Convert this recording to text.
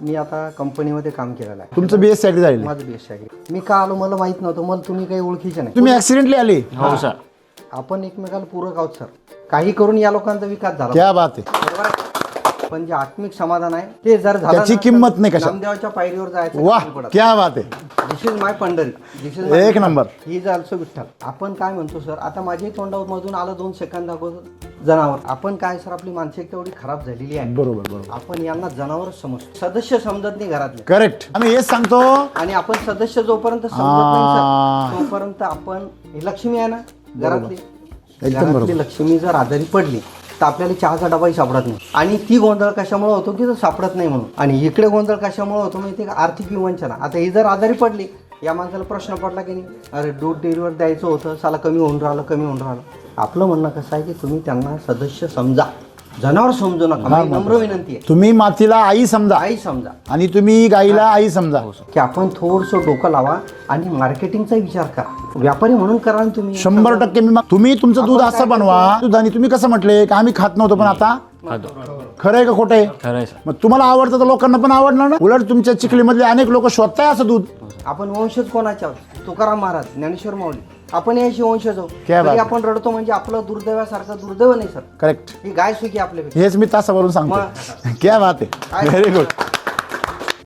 मी आता कंपनीमध्ये काम केलेलं आहे. तुमचं बीएस साठी झालेलं माझं बेस्ट आहे. मी का आलो मला माहित नव्हतं. मला तुम्ही काही ओळखीचे नाही. तुम्ही ऍक्सिडेंटली आले. हो सर. आपण एकमेकाला पूरक आहोत सर. काही करून या लोकांचा विकास झाला. क्या बात आहे. बरोबर आहे. पण जे आत्मिक समाधान आहे ते जर झालं त्याची ना, तर किंमत नाही कशा. नामदेवाच्या पायरीवर जायचं वाह काम पडत. क्या बात आहे. This is my Pandhari. This is एक number. He is also Vitthal. आपण काय म्हणतो सर, आता माझ्याही तोंडामधून आलं 2 सेकंद अगोदर जनावर. आपण काय सर, आपली मानसिकता एवढी खराब झालेली आहे. बरोबर बरोबर. आपण यांना जनावरच समजतो. सदस्य समजत नाही घरातले. करेक्ट. आम्ही हेच सांगतो. आणि आपण सदस्य जोपर्यंत समजत नाही सर, तोपर्यंत आपण ही लक्ष्मी आहे ना घरातली, एकदम घरातली लक्ष्मी जर आजारी पडली तर आपल्याला चहाचा डबाही सापडत नाही. आणि ती गोंधळ कशामुळे होतो की सापडत नाही म्हणून. आणि इकडे गोंधळ कशामुळे होतो माहिती का, आर्थिक विवंचना. आता ही जर आजारी पडली, या माणसाला प्रश्न पडला की नाही, अरे दूध डिलिव्हर द्यायचं होतं, साला कमी होऊन राहिलं. आपलं म्हणणं कसं आहे की तुम्ही त्यांना सदस्य समजा, जनावर समजू नका. माझी नम्र विनंती आहे. तुम्ही मातीला आई समजा आई समजा आणि तुम्ही गाईला आई समजा. की आपण थोडंसं डोकं लावा आणि मार्केटिंगचा विचार करा. व्यापारी म्हणून करा ना तुम्ही. 100% मी तुम्ही तुमचं दूध असं बनवा. दूध आणि तुम्ही कसं म्हटले की आम्ही खात नव्हतो पण आता खरं आहे का खोटं आहे. खरं आहे सर. मग तुम्हाला आवडतं तर लोकांना पण आवडणार ना. उलट तुमच्या चिखलीमधले अनेक लोक शोधताय असं दूध. आपण वंशज कोणाचे आहोत? तुकाराम महाराज, ज्ञानेश्वर माऊली, आपण याशी वंशज आहोत. क्या बात तरी आहे. आपण रडतो म्हणजे आपलं दुर्दैवासारखं दुर्दैव नाही सर. करेक्ट. ही गाय सुखी आपल्या हेच मी तासावरून सांगतो. क्या बात आहे. Very good.